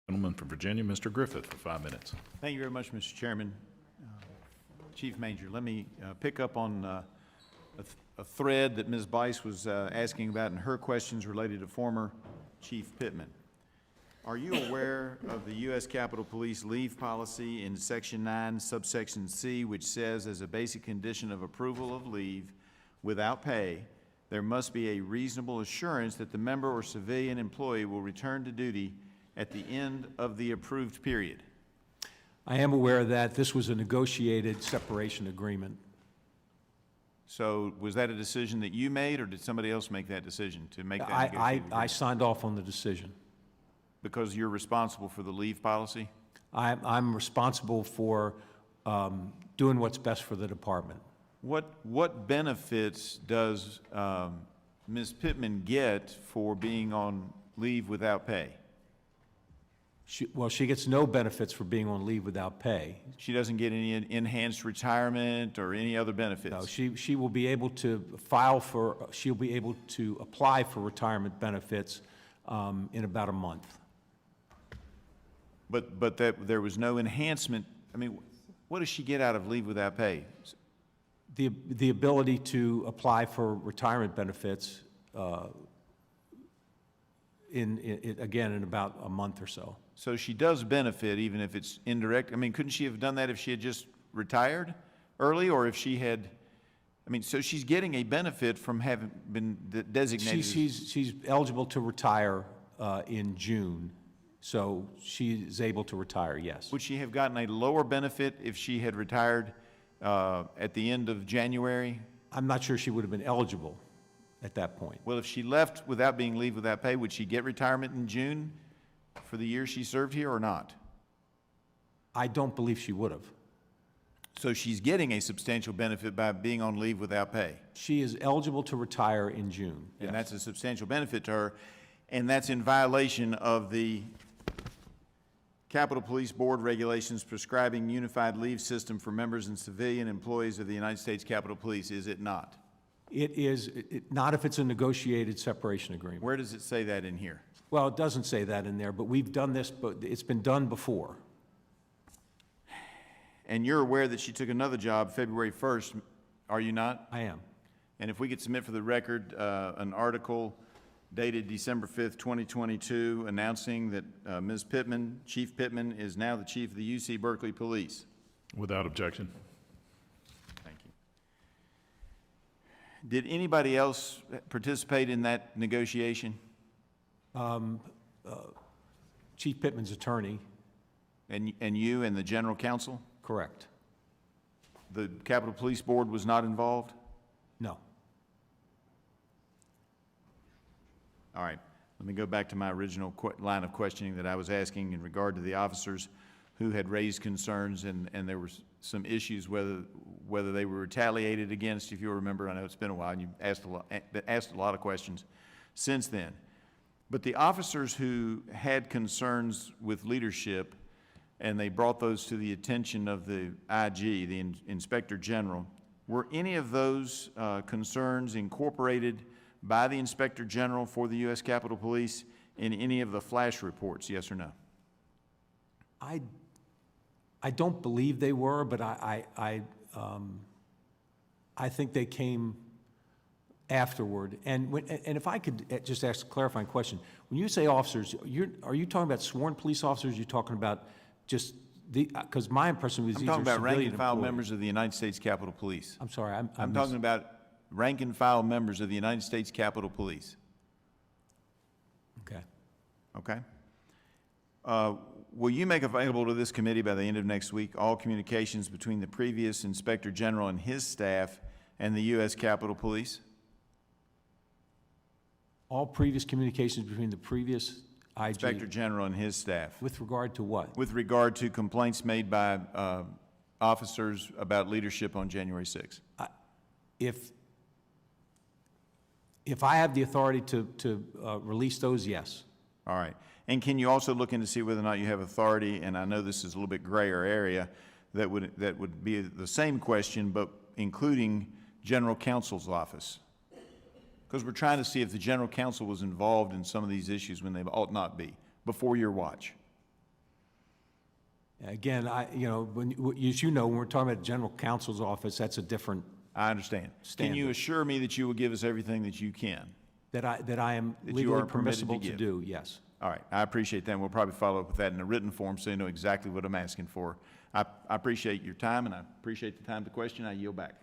Gentleman from Virginia, Mr. Griffith, for 5 minutes. Thank you very much, Mr. Chairman. Chief Manger, let me pick up on a thread that Ms. Bice was asking about in her questions related to former Chief Pittman. Are you aware of the U.S. Capitol Police leave policy in Section 9, subsection C, which says as a basic condition of approval of leave without pay, there must be a reasonable assurance that the member or civilian employee will return to duty at the end of the approved period? I am aware of that. This was a negotiated separation agreement. So was that a decision that you made, or did somebody else make that decision to make that negotiated agreement? I signed off on the decision. Because you're responsible for the leave policy? I'm responsible for doing what's best for the department. What benefits does Ms. Pittman get for being on leave without pay? She gets no benefits for being on leave without pay. She doesn't get any enhanced retirement or any other benefits? No, she will be able to she'll be able to apply for retirement benefits in about a month. But there was no enhancement. I mean, what does she get out of leave without pay? The ability to apply for retirement benefits again in about a month or so. So she does benefit even if it's indirect? I mean, couldn't she have done that if she had just retired early, or if she had, I mean, so she's getting a benefit from having been designated? She's eligible to retire in June, so she is able to retire, yes. Would she have gotten a lower benefit if she had retired at the end of January? I'm not sure she would have been eligible at that point. Well, if she left without being leave without pay, would she get retirement in June for the year she served here or not? I don't believe she would have. So she's getting a substantial benefit by being on leave without pay? She is eligible to retire in June. And yes. that's a substantial benefit to her, and that's in violation of the Capitol Police Board regulations prescribing unified leave system for members and civilian employees of the United States Capitol Police, is it not? It is not if it's a negotiated separation agreement. Where does it say that in here? Well, it doesn't say that in there, but we've done this, but it's been done before. And you're aware that she took another job February 1st, are you not? I am. And if we could submit for the record an article dated December 5th, 2022, announcing that Ms. Pittman, Chief Pittman, is now the Chief of the UC Berkeley Police. Without objection. Thank you. Did anybody else participate in that negotiation? Chief Pittman's attorney. And you and the General Counsel? Correct. The Capitol Police Board was not involved? No. All right. Let me go back to my original line of questioning that I was asking in regard to the officers who had raised concerns, and there were some issues whether they were retaliated against, if you remember. I know it's been a while, and you asked a lot of questions since then. But the officers who had concerns with leadership, and they brought those to the attention of the IG, the Inspector General, were any of those concerns incorporated by the Inspector General for the U.S. Capitol Police in any of the flash reports, yes or no? I don't believe they were, but I think they came afterward. And if I could just ask a clarifying question, when you say officers, are you talking about sworn police officers? You're talking about just because my impression was these are civilian employees. I'm talking about rank and file members of the United States Capitol Police. I'm sorry, I'm talking about rank and file members of the United States Capitol Police. Okay. Okay. Will you make available to this committee by the end of next week all communications between the previous Inspector General and his staff and the U.S. Capitol Police? All previous communications between the previous IG? Inspector General and his staff. With regard to what? With regard to complaints made by officers about leadership on January 6th. If I have the authority to release those, yes. All right. And can you also look in to see whether or not you have authority, and I know this is a little bit grayer area, that would be the same question, but including General Counsel's office? Because we're trying to see if the General Counsel was involved in some of these issues when they ought not be, before your watch. Again, as you know, when we're talking about general counsel's office, that's a different, I understand. Can you Standard. assure me that you will give us everything that you can? that I am That you legally are permitted to permissible to give. do, yes. All right, I appreciate that, and we'll probably follow up with that in a written form so you know exactly what I'm asking for. I appreciate your time, and I appreciate the time to question. I yield back.